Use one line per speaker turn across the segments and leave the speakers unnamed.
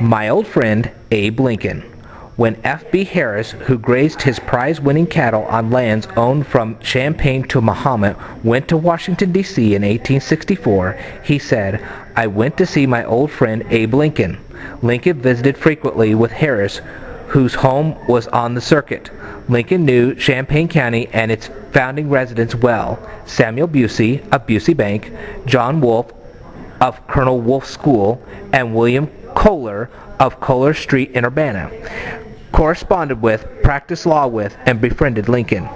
My Old Friend Abe Lincoln. When F.B. Harris, who grazed his prize-winning cattle on lands owned from Champaign to Mahomet, went to Washington, D.C. in 1864, he said, "I went to see my old friend Abe Lincoln." Lincoln visited frequently with Harris, whose home was on the circuit. Lincoln knew Champaign County and its founding residents well: Samuel Busey of Busey Bank, John Wolfe of Colonel Wolfe's School, and William Kohler of Kohler Street in Urbana. Corresponded with, practiced law with, and befriended Lincoln.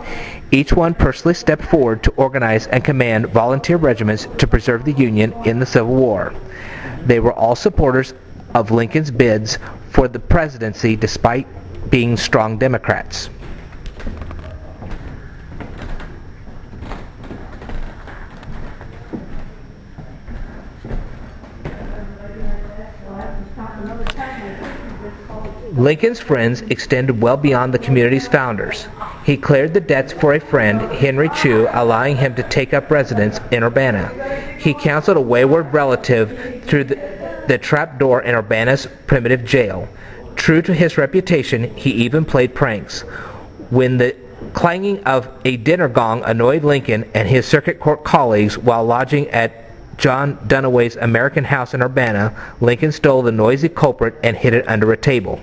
Each one personally stepped forward to organize and command volunteer regiments to preserve the Union in the Civil War. They were all supporters of Lincoln's bids for the presidency despite being strong Democrats. Lincoln's friends extended well beyond the community's founders. He cleared the debts for a friend, Henry Chew, allowing him to take up residence in Urbana. He counseled a wayward relative through the trap door in Urbana's primitive jail. True to his reputation, he even played pranks. When the clanging of a dinner gong annoyed Lincoln and his circuit court colleagues while lodging at John Dunaway's American House in Urbana, Lincoln stole the noisy culprit and hid it under a table.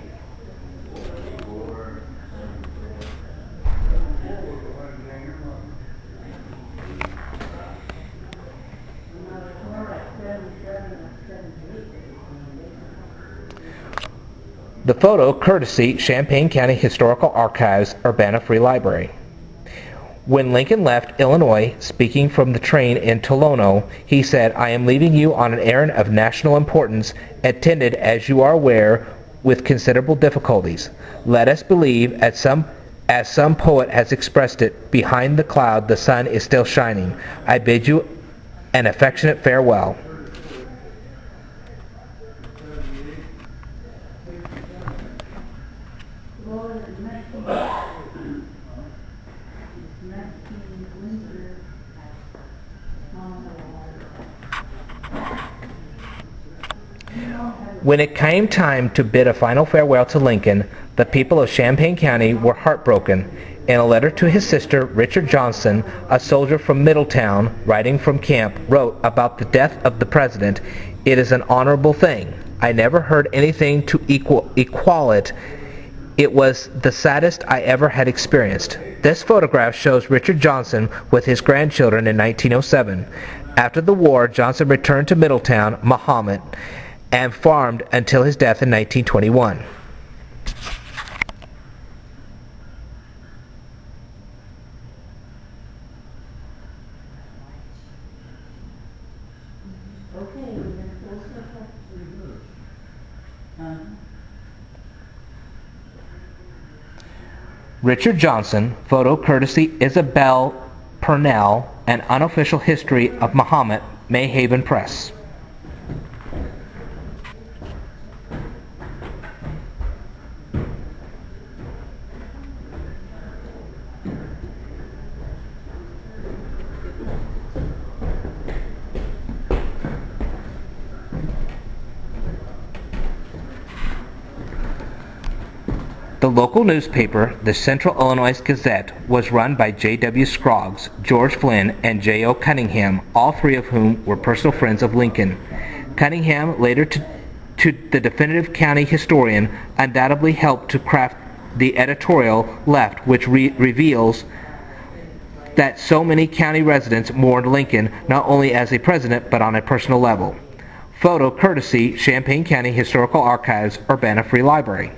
The photo, courtesy Champaign County Historical Archives, Urbana Free Library. When Lincoln left Illinois, speaking from the train in Tolono, he said, "I am leaving you on an errand of national importance, attended, as you are aware, with considerable difficulties. Let us believe, as some poet has expressed it, behind the cloud the sun is still shining. I bid you an affectionate farewell." When it came time to bid a final farewell to Lincoln, the people of Champaign County were heartbroken. In a letter to his sister, Richard Johnson, a soldier from Middletown, writing from camp, wrote about the death of the president, "It is an honorable thing. I never heard anything to equal it. It was the saddest I ever had experienced." This photograph shows Richard Johnson with his grandchildren in 1907. After the war, Johnson returned to Middletown, Mahomet, and farmed until his death in 1921. Richard Johnson, photo courtesy Isabel Purnell, An Unofficial History of Mahomet, Mayhaven Press. The local newspaper, the Central Illinois Gazette, was run by J.W. Scroggs, George Flynn, and J.O. Cunningham, all three of whom were personal friends of Lincoln. Cunningham, later to the definitive county historian, undoubtedly helped to craft the editorial left, which reveals that so many county residents mourned Lincoln not only as a president but on a personal level. Photo courtesy Champaign County Historical Archives, Urbana Free Library.